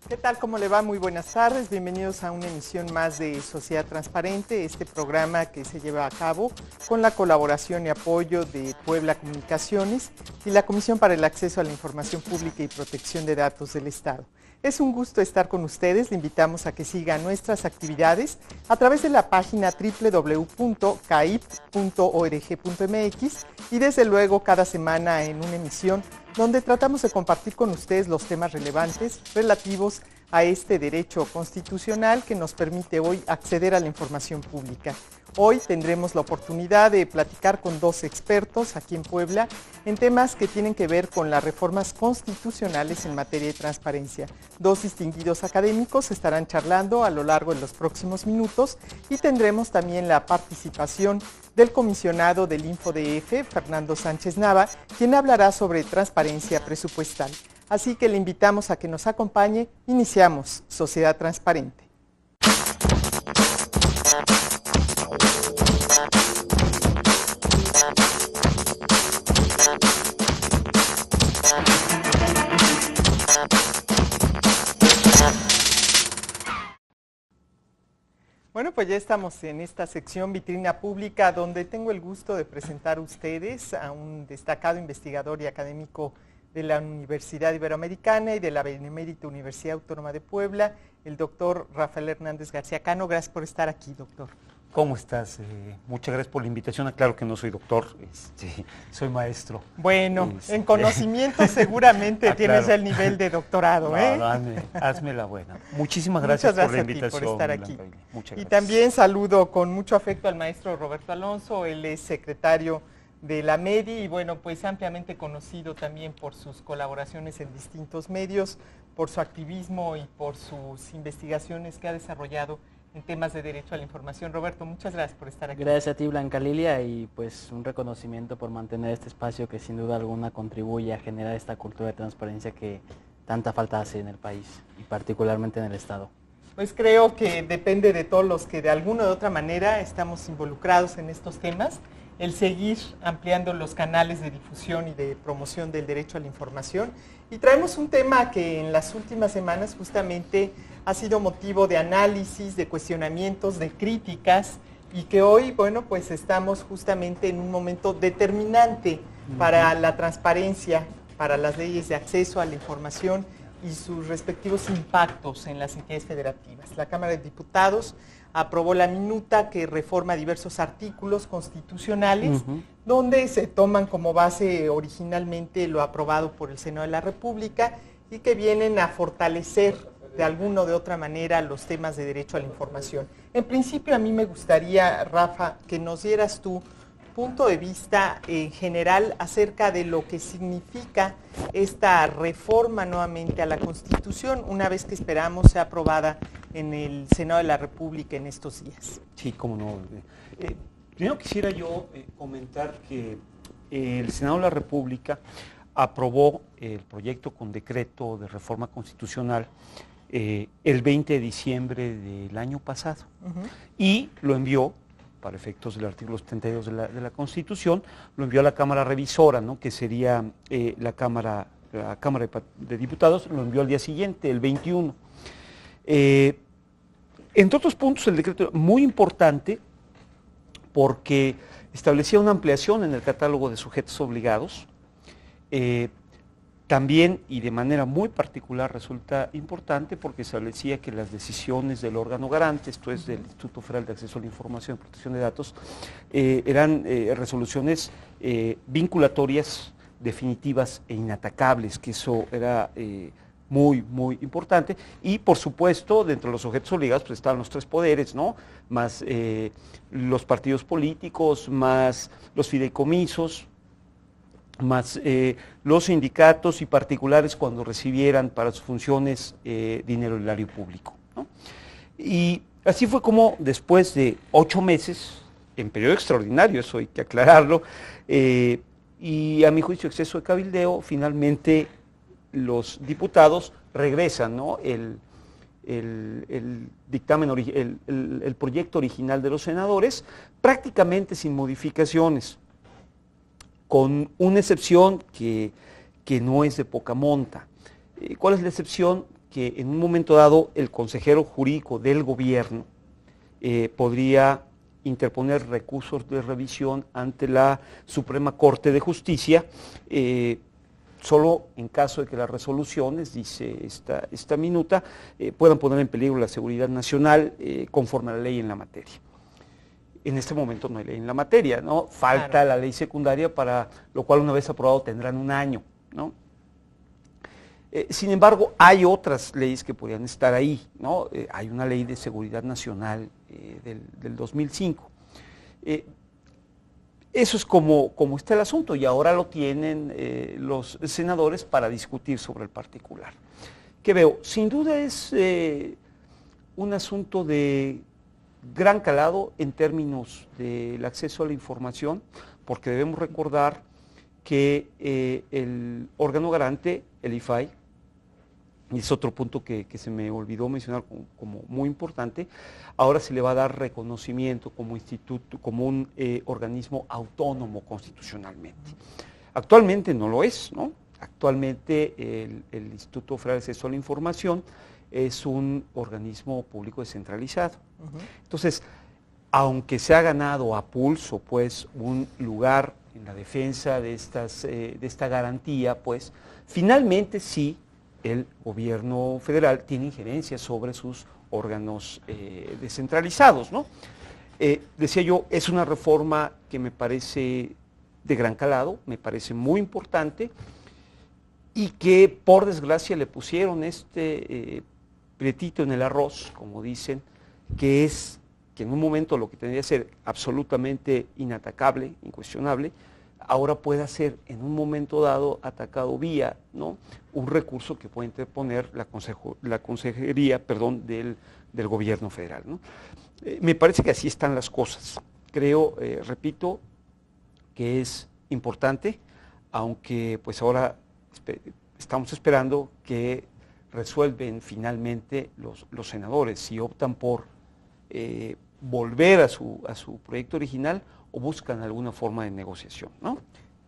¿Qué tal? ¿Cómo le va? Muy buenas tardes. Bienvenidos a una emisión más de Sociedad Transparente, este programa que se lleva a cabo con la colaboración y apoyo de Puebla Comunicaciones y la Comisión para el Acceso a la Información Pública y Protección de Datos del Estado. Es un gusto estar con ustedes. Le invitamos a que sigan nuestras actividades a través de la página www.caip.org.mx y desde luego cada semana en una emisión donde tratamos de compartir con ustedes los temas relevantes relativos a este derecho constitucional que nos permite hoy acceder a la información pública. Hoy tendremos la oportunidad de platicar con dos expertos aquí en Puebla en temas que tienen que ver con las reformas constitucionales en materia de transparencia. Dos distinguidos académicos estarán charlando a lo largo de los próximos minutos y tendremos también la participación del comisionado del InfoDF, Fernando Sánchez Nava, quien hablará sobre transparencia presupuestal. Así que le invitamos a que nos acompañe. Iniciamos Sociedad Transparente. Bueno, pues ya estamos en esta sección Vitrina Pública, donde tengo el gusto de presentar a ustedes a un destacado investigador y académico de la Universidad Iberoamericana y de la Benemérita Universidad Autónoma de Puebla, el doctor Rafael Hernández García Cano. Gracias por estar aquí, doctor. ¿Cómo estás? Muchas gracias por la invitación. Claro que no soy doctor, soy maestro. Bueno, en conocimiento seguramente tienes claro. el nivel de doctorado, ¿eh? No, hazme la buena. Muchísimas gracias por la invitación. Por estar aquí. Muchas gracias. Y también saludo con mucho afecto al maestro Roberto Alonso. Él es secretario de la MEDI y bueno, pues ampliamente conocido también por sus colaboraciones en distintos medios, por su activismo y por sus investigaciones que ha desarrollado en temas de derecho a la información. Roberto, muchas gracias por estar aquí. Gracias a ti, Blanca Lilia, y pues un reconocimiento por mantener este espacio que sin duda alguna contribuye a generar esta cultura de transparencia que tanta falta hace en el país y particularmente en el Estado. Pues creo que depende de todos los que de alguna u otra manera estamos involucrados en estos temas, el seguir ampliando los canales de difusión y de promoción del derecho a la información. Y traemos un tema que en las últimas semanas justamente ha sido motivo de análisis, de cuestionamientos, de críticas, y que hoy, bueno, pues estamos justamente en un momento determinante para la transparencia, para las leyes de acceso a la información y sus respectivos impactos en las entidades federativas. La Cámara de Diputados aprobó la minuta que reforma diversos artículos constitucionales, donde se toman como base originalmente lo aprobado por el Senado de la República y que vienen a fortalecer de alguna o de otra manera los temas de derecho a la información. En principio a mí me gustaría, Rafa, que nos dieras tu punto de vista en general acerca de lo que significa esta reforma nuevamente a la Constitución, una vez que esperamos sea aprobada en el Senado de la República en estos días. Sí, cómo no. Primero quisiera yo comentar que el Senado de la República aprobó el proyecto con decreto de reforma constitucional el 20 de diciembre del año pasado y lo envió, para efectos del artículo 72 de la Constitución, lo envió a la Cámara Revisora, ¿no?, que sería la Cámara de Diputados, lo envió al día siguiente, el 21. Entre otros puntos, el decreto muy importante porque establecía una ampliación en el catálogo de sujetos obligados. También, y de manera muy particular, resulta importante porque establecía que las decisiones del órgano garante, esto es del Instituto Federal de Acceso a la Información y Protección de Datos, eran resoluciones vinculatorias, definitivas e inatacables, que eso era muy, muy importante. Y, por supuesto, dentro de los sujetos obligados pues estaban los tres poderes, ¿no?, más los partidos políticos, más los fideicomisos, más los sindicatos y particulares cuando recibieran para sus funciones dinero del erario público, ¿no? Y así fue como después de 8 meses, en periodo extraordinario, eso hay que aclararlo, y a mi juicio exceso de cabildeo, finalmente los diputados regresan, ¿no?, el dictamen, el proyecto original de los senadores, prácticamente sin modificaciones, con una excepción que no es de poca monta. ¿Cuál es la excepción? que en un momento dado el consejero jurídico del gobierno podría interponer recursos de revisión ante la Suprema Corte de Justicia, solo en caso de que las resoluciones, dice esta minuta, puedan poner en peligro la seguridad nacional conforme a la ley en la materia. En este momento no hay ley en la materia, ¿no? Falta claro la ley secundaria, para lo cual una vez aprobado tendrán un año, ¿no? Sin embargo, hay otras leyes que podrían estar ahí, ¿no? Hay una ley de seguridad nacional del 2005. Eso es como está el asunto, y ahora lo tienen los senadores para discutir sobre el particular. ¿Qué veo? Sin duda es un asunto de gran calado en términos del acceso a la información, porque debemos recordar que el órgano garante, el IFAI, y es otro punto que se me olvidó mencionar como muy importante, ahora se le va a dar reconocimiento como instituto, como un organismo autónomo constitucionalmente. Actualmente no lo es, ¿no? Actualmente el Instituto Federal de Acceso a la Información es un organismo público descentralizado. Entonces, aunque se ha ganado a pulso, pues, un lugar en la defensa de esta garantía, pues, finalmente sí, el gobierno federal tiene injerencia sobre sus órganos descentralizados, ¿no? Decía yo, es una reforma que me parece de gran calado, me parece muy importante, y que por desgracia le pusieron prietito en el arroz, como dicen, que en un momento lo que tendría que ser absolutamente inatacable, incuestionable, ahora pueda ser en un momento dado atacado vía, ¿no?, un recurso que puede interponer la consejería del gobierno federal, ¿no? Me parece que así están las cosas. Creo, repito, que es importante, aunque pues ahora estamos esperando que resuelven finalmente los senadores, si optan por volver a su proyecto original o buscan alguna forma de negociación, ¿no?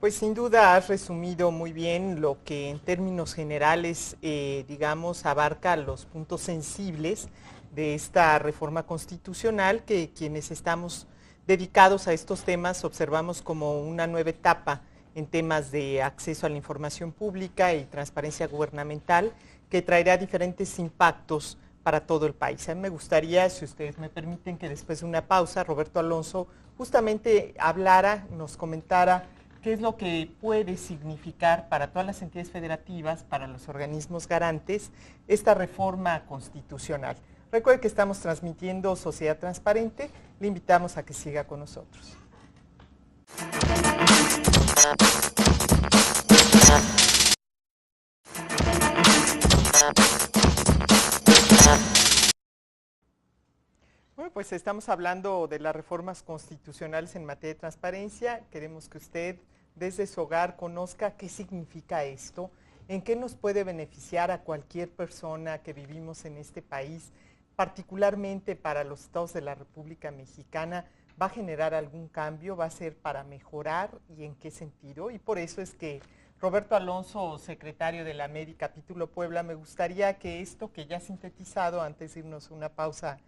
Pues sin duda has resumido muy bien lo que en términos generales, digamos, abarca los puntos sensibles de esta reforma constitucional, que quienes estamos dedicados a estos temas observamos como una nueva etapa en temas de acceso a la información pública y transparencia gubernamental, que traerá diferentes impactos para todo el país. A mí me gustaría, si ustedes me permiten, que después de una pausa, Roberto Alonso justamente hablara, nos comentara qué es lo que puede significar para todas las entidades federativas, para los organismos garantes, esta reforma constitucional. Recuerde que estamos transmitiendo Sociedad Transparente, le invitamos a que siga con nosotros. Bueno, pues estamos hablando de las reformas constitucionales en materia de transparencia. Queremos que usted desde su hogar conozca qué significa esto, en qué nos puede beneficiar a cualquier persona que vivimos en este país, particularmente para los estados de la República Mexicana. ¿Va a generar algún cambio? ¿Va a ser para mejorar? ¿Y en qué sentido? Y por eso es que Roberto Alonso, secretario de la MEDI Capítulo Puebla, me gustaría que esto que ya ha sintetizado, antes de irnos a una pausa,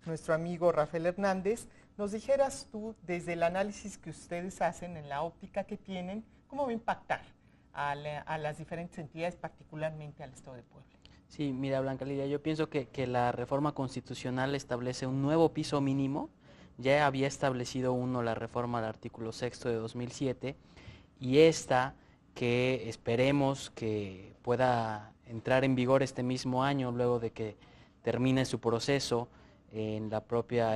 nuestro amigo Rafael Hernández, nos dijeras tú, desde el análisis que ustedes hacen, en la óptica que tienen, cómo va a impactar a las diferentes entidades, particularmente al Estado de Puebla. Sí, mira, Blanca Lidia, yo pienso que la reforma constitucional establece un nuevo piso mínimo. Ya había establecido la reforma del artículo 6 de 2007, y esta, que esperemos que pueda entrar en vigor este mismo año, luego de que termine su proceso en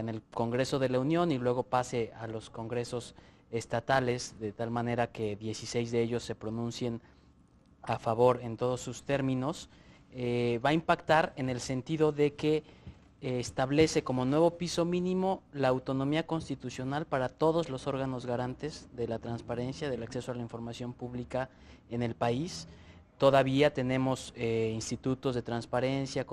el Congreso de la Unión y luego pase a los congresos estatales, de tal manera que 16 de ellos se pronuncien a favor en todos sus términos, va a impactar en el sentido de que establece como nuevo piso mínimo la autonomía constitucional para todos los órganos garantes de la transparencia, del acceso a la información pública en el país. Todavía tenemos institutos de transparencia,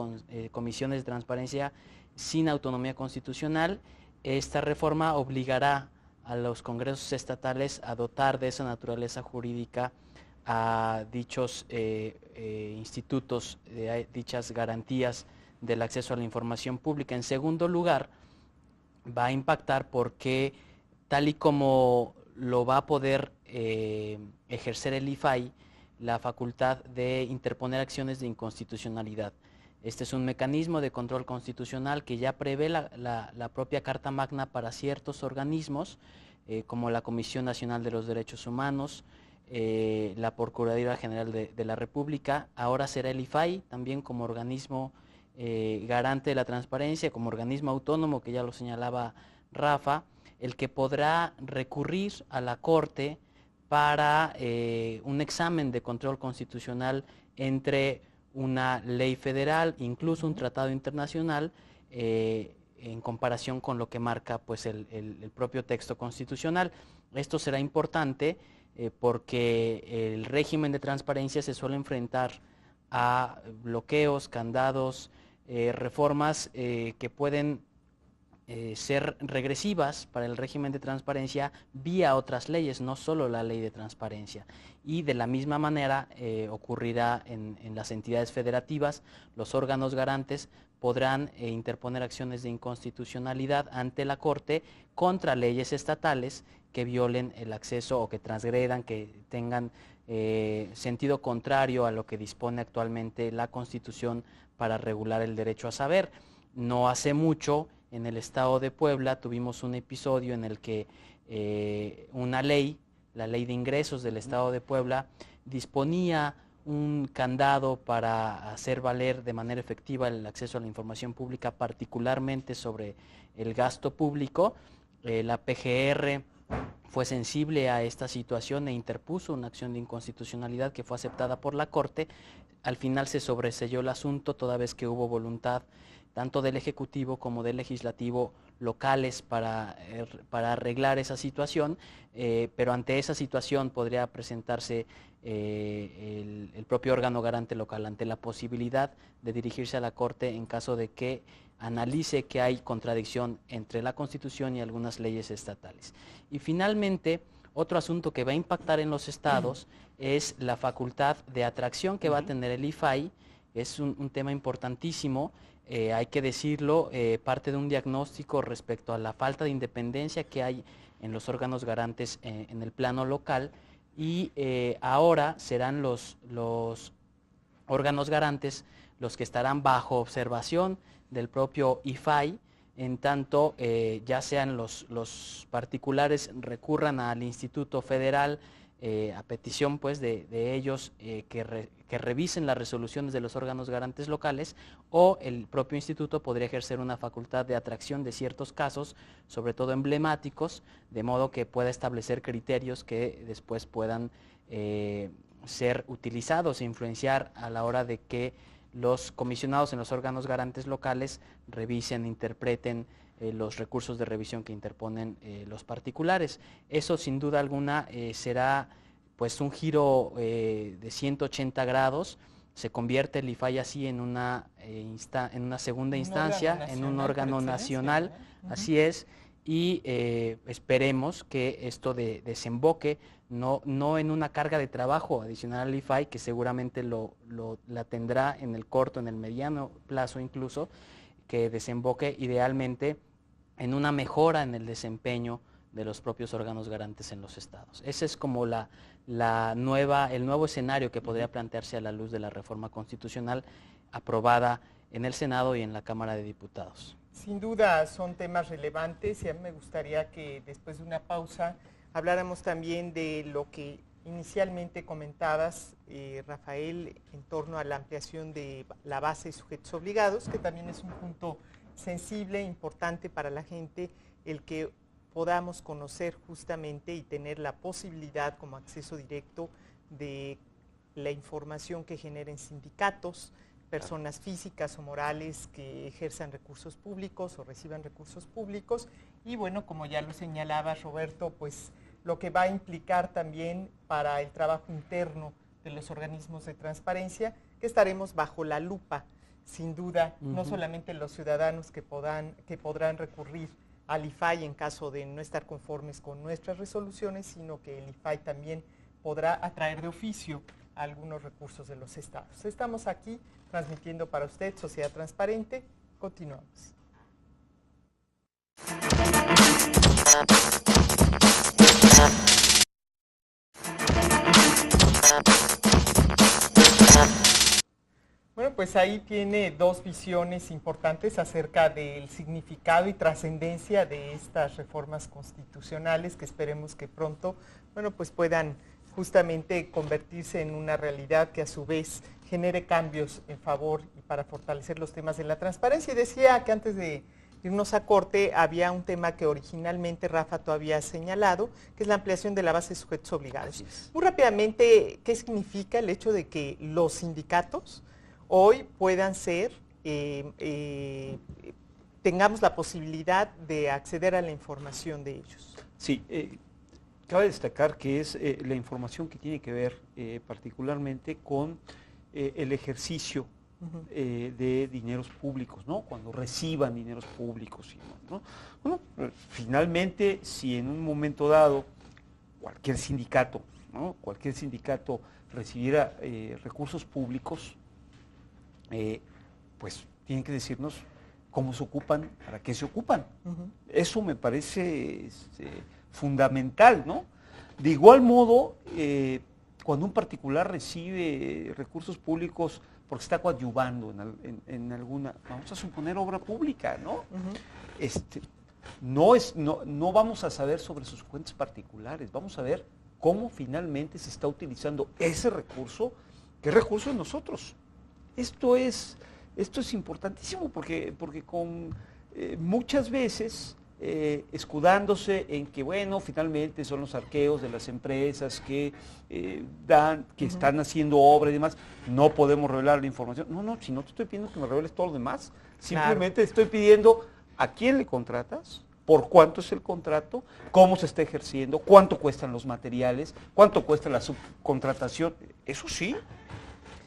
comisiones de transparencia sin autonomía constitucional. Esta reforma obligará a los congresos estatales a dotar de esa naturaleza jurídica a dichos institutos, dichas garantías del acceso a la información pública. En segundo lugar, va a impactar porque tal y como lo va a poder ejercer el IFAI, la facultad de interponer acciones de inconstitucionalidad. Este es un mecanismo de control constitucional que ya prevé la propia Carta Magna para ciertos organismos, como la Comisión Nacional de los Derechos Humanos, la Procuraduría General de la República. Ahora será el IFAI también como organismo garante de la transparencia, como organismo autónomo, que ya lo señalaba Rafa, el que podrá recurrir a la Corte para un examen de control constitucional entre una ley federal, incluso un tratado internacional, en comparación con lo que marca pues, el propio texto constitucional. Esto será importante porque el régimen de transparencia se suele enfrentar a bloqueos, candados, reformas que pueden ser regresivas para el régimen de transparencia vía otras leyes, no solo la ley de transparencia. Y de la misma manera ocurrirá en las entidades federativas. Los órganos garantes podrán interponer acciones de inconstitucionalidad ante la Corte contra leyes estatales que violen el acceso o que transgredan, que tengan sentido contrario a lo que dispone actualmente la Constitución para regular el derecho a saber. No hace mucho, en el estado de Puebla, tuvimos un episodio en el que una ley, la ley de ingresos del estado de Puebla, disponía un candado para hacer valer de manera efectiva el acceso a la información pública, particularmente sobre el gasto público. La PGR fue sensible a esta situación e interpuso una acción de inconstitucionalidad que fue aceptada por la Corte. Al final se sobreseyó el asunto, toda vez que hubo voluntad tanto del Ejecutivo como del Legislativo locales para arreglar esa situación, pero ante esa situación podría presentarse el propio órgano garante local ante la posibilidad de dirigirse a la Corte en caso de que analice que hay contradicción entre la Constitución y algunas leyes estatales. Y finalmente, otro asunto que va a impactar en los estados es la facultad de atracción que va a tener el IFAI. Es un tema importantísimo. Hay que decirlo, parte de un diagnóstico respecto a la falta de independencia que hay en los órganos garantes en el plano local, y ahora serán los órganos garantes los que estarán bajo observación del propio IFAI, en tanto ya sean los particulares recurran al Instituto Federal a petición pues de ellos que revisen las resoluciones de los órganos garantes locales, o el propio instituto podría ejercer una facultad de atracción de ciertos casos, sobre todo emblemáticos, de modo que pueda establecer criterios que después puedan ser utilizados e influenciar a la hora de que los comisionados en los órganos garantes locales revisen, interpreten los recursos de revisión que interponen los particulares. Eso sin duda alguna será pues un giro de 180 grados. Se convierte el IFAI así en una segunda instancia, en un órgano nacional, así es, y esperemos que esto desemboque no en una carga de trabajo adicional al IFAI, que seguramente la tendrá en el corto, en el mediano plazo incluso, que desemboque idealmente en una mejora en el desempeño de los propios órganos garantes en los estados. Ese es como el nuevo escenario que podría plantearse a la luz de la reforma constitucional aprobada en el Senado y en la Cámara de Diputados. Sin duda son temas relevantes, y a mí me gustaría que después de una pausa habláramos también de lo que inicialmente comentabas, Rafael, en torno a la ampliación de la base de sujetos obligados, que también es un punto sensible, importante para la gente, el que podamos conocer justamente y tener la posibilidad como acceso directo de la información que generen sindicatos, personas físicas o morales que ejerzan recursos públicos o reciban recursos públicos, y bueno, como ya lo señalaba Roberto, pues lo que va a implicar también para el trabajo interno de los organismos de transparencia, que estaremos bajo la lupa, sin duda, no solamente los ciudadanos que podrán recurrir al IFAI en caso de no estar conformes con nuestras resoluciones, sino que el IFAI también podrá atraer de oficio algunos recursos de los estados. Estamos aquí transmitiendo para usted Sociedad Transparente. Continuamos. Bueno, pues ahí tiene dos visiones importantes acerca del significado y trascendencia de estas reformas constitucionales que esperemos que pronto, bueno, pues puedan justamente convertirse en una realidad que a su vez genere cambios en favor y para fortalecer los temas de la transparencia. Y decía que antes de irnos a corte había un tema que originalmente Rafa todavía ha señalado, que es la ampliación de la base de sujetos obligados. Muy rápidamente, ¿qué significa el hecho de que los sindicatos hoy puedan ser, tengamos la posibilidad de acceder a la información de ellos? Sí, cabe destacar que es la información que tiene que ver particularmente con el ejercicio de dineros públicos, ¿no? Cuando reciban dineros públicos, ¿no? Bueno, finalmente, si en un momento dado cualquier sindicato, ¿no? Cualquier sindicato recibiera recursos públicos, pues tienen que decirnos cómo se ocupan, para qué se ocupan. Eso me parece fundamental, ¿no? De igual modo, cuando un particular recibe recursos públicos porque está coadyuvando en alguna, vamos a suponer, obra pública, ¿no? No vamos a saber sobre sus cuentas particulares, vamos a ver cómo finalmente se está utilizando ese recurso, que es recurso de nosotros. Esto es importantísimo porque con muchas veces escudándose en que, bueno, finalmente son los arqueos de las empresas que están haciendo obra y demás, no podemos revelar la información. No, si no te estoy pidiendo que me reveles todo lo demás, simplemente estoy pidiendo a quién le contratas, por cuánto es el contrato, cómo se está ejerciendo, cuánto cuestan los materiales, cuánto cuesta la subcontratación, eso sí.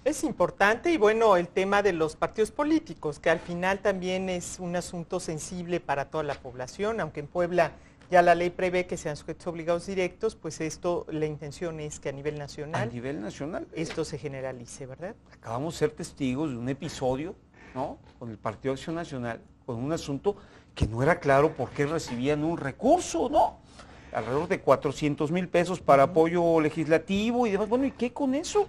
Es importante y bueno, el tema de los partidos políticos, que al final también es un asunto sensible para toda la población, aunque en Puebla ya la ley prevé que sean sujetos obligados directos, pues esto, la intención es que a nivel nacional esto se generalice, ¿verdad? Acabamos de ser testigos de un episodio, ¿no? Con el Partido Acción Nacional, con un asunto que no era claro por qué recibían un recurso, ¿no? Alrededor de 400,000 pesos para apoyo legislativo y demás. Bueno, ¿y qué con eso?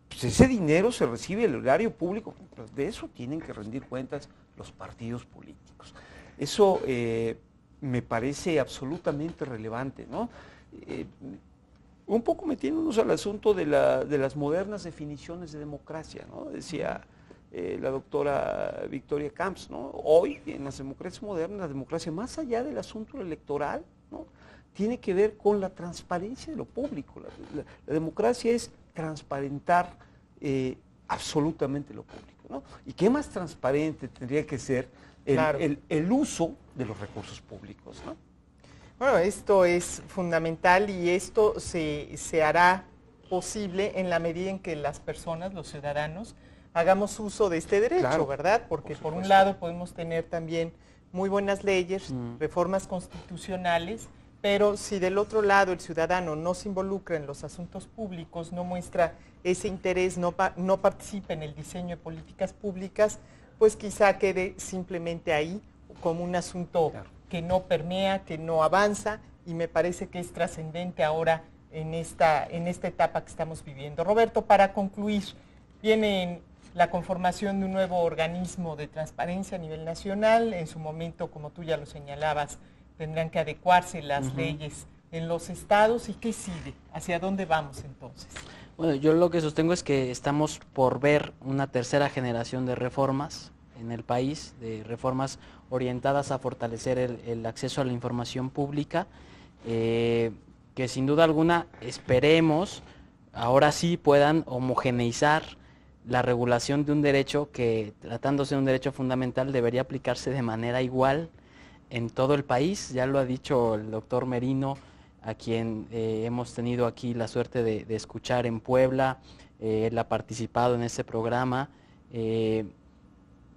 Pues ese dinero se recibe del erario público, pero de eso tienen que rendir cuentas los partidos políticos. Eso me parece absolutamente relevante, ¿no? Un poco metiéndonos al asunto de las modernas definiciones de democracia, ¿no? Decía la doctora Victoria Camps, ¿no? Hoy, en las democracias modernas, la democracia, más allá del asunto electoral, ¿no? Tiene que ver con la transparencia de lo público. La democracia es transparentar absolutamente lo público, ¿no? ¿Y qué más transparente tendría que ser el uso de los recursos públicos, ¿no? Bueno, esto es fundamental y esto se hará posible en la medida en que las personas, los ciudadanos, hagamos uso de este derecho, ¿verdad? Porque por un lado podemos tener también muy buenas leyes, reformas constitucionales, pero si del otro lado el ciudadano no se involucra en los asuntos públicos, no muestra ese interés, no participa en el diseño de políticas públicas, pues quizá quede simplemente ahí como un asunto que no permea, que no avanza, y me parece que es trascendente ahora en esta etapa que estamos viviendo. Roberto, para concluir, viene la conformación de un nuevo organismo de transparencia a nivel nacional, en su momento, como tú ya lo señalabas, tendrán que adecuarse las leyes en los estados. ¿Y qué sigue? ¿Hacia dónde vamos entonces? Bueno, yo lo que sostengo es que estamos por ver una tercera generación de reformas en el país, de reformas orientadas a fortalecer el acceso a la información pública, que sin duda alguna esperemos ahora sí puedan homogeneizar la regulación de un derecho que, tratándose de un derecho fundamental, debería aplicarse de manera igual en todo el país. Ya lo ha dicho el doctor Merino, a quien hemos tenido aquí la suerte de escuchar en Puebla. Él ha participado en este programa.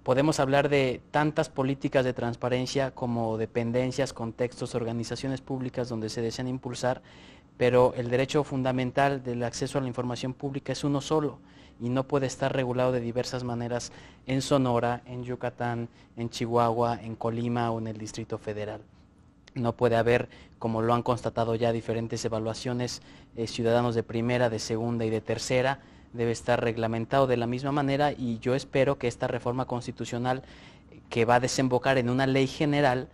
Podemos hablar de tantas políticas de transparencia como dependencias, contextos, organizaciones públicas donde se desean impulsar, pero el derecho fundamental del acceso a la información pública es uno solo y no puede estar regulado de diversas maneras en Sonora, en Yucatán, en Chihuahua, en Colima o en el Distrito Federal. No puede haber, como lo han constatado ya diferentes evaluaciones, ciudadanos de primera, de segunda y de tercera. Debe estar reglamentado de la misma manera y yo espero que esta reforma constitucional que va a desembocar en una ley general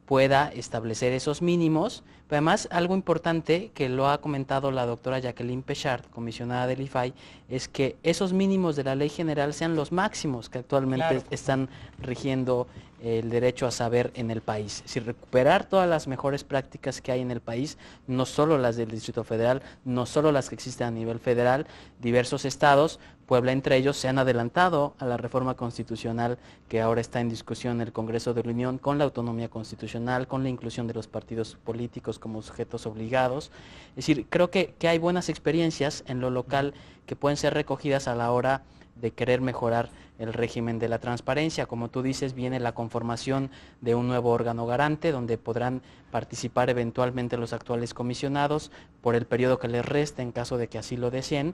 pueda establecer esos mínimos, pero además algo importante que lo ha comentado la doctora Jacqueline Pechard, comisionada del IFAI, es que esos mínimos de la ley general sean los máximos que actualmente están rigiendo el derecho a saber en el país. Es decir, recuperar todas las mejores prácticas que hay en el país, no solo las del Distrito Federal, no solo las que existen a nivel federal, diversos estados, Puebla entre ellos, se han adelantado a la reforma constitucional que ahora está en discusión en el Congreso de la Unión, con la autonomía constitucional, con la inclusión de los partidos políticos como sujetos obligados. Es decir, creo que hay buenas experiencias en lo local que pueden ser recogidas a la hora de querer mejorar el régimen de la transparencia. Como tú dices, viene la conformación de un nuevo órgano garante donde podrán participar eventualmente los actuales comisionados por el periodo que les reste en caso de que así lo deseen.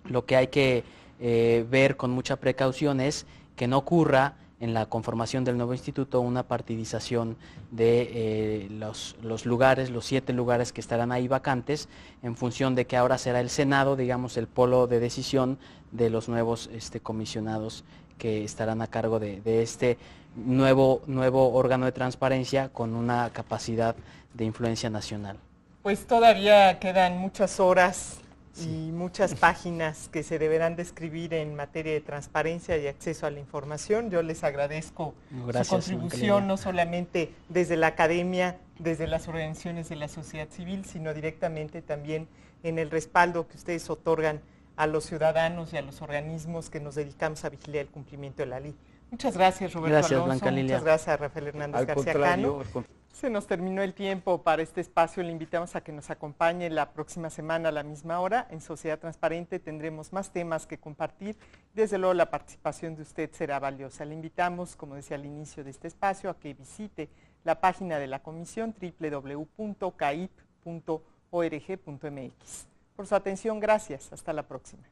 Lo que hay que ver con mucha precaución es que no ocurra en la conformación del nuevo instituto una partidización de los lugares, los 7 lugares que estarán ahí vacantes, en función de que ahora será el Senado, digamos, el polo de decisión de los nuevos comisionados que estarán a cargo de este nuevo órgano de transparencia con una capacidad de influencia nacional. Pues todavía quedan muchas horas y muchas páginas que se deberán de escribir en materia de transparencia y acceso a la información. Yo les agradezco su contribución, no solamente desde la academia, desde las organizaciones de la sociedad civil, sino directamente también en el respaldo que ustedes otorgan a los ciudadanos y a los organismos que nos dedicamos a vigilar el cumplimiento de la ley. Muchas gracias, Roberto Alonso. Blanca Lilia. Muchas gracias, Rafael Hernández García Cano. Se nos terminó el tiempo para este espacio. Le invitamos a que nos acompañe la próxima semana a la misma hora. En Sociedad Transparente tendremos más temas que compartir. Desde luego la participación de usted será valiosa. Le invitamos, como decía al inicio de este espacio, a que visite la página de la comisión www.caip.org.mx. Por su atención, gracias. Hasta la próxima.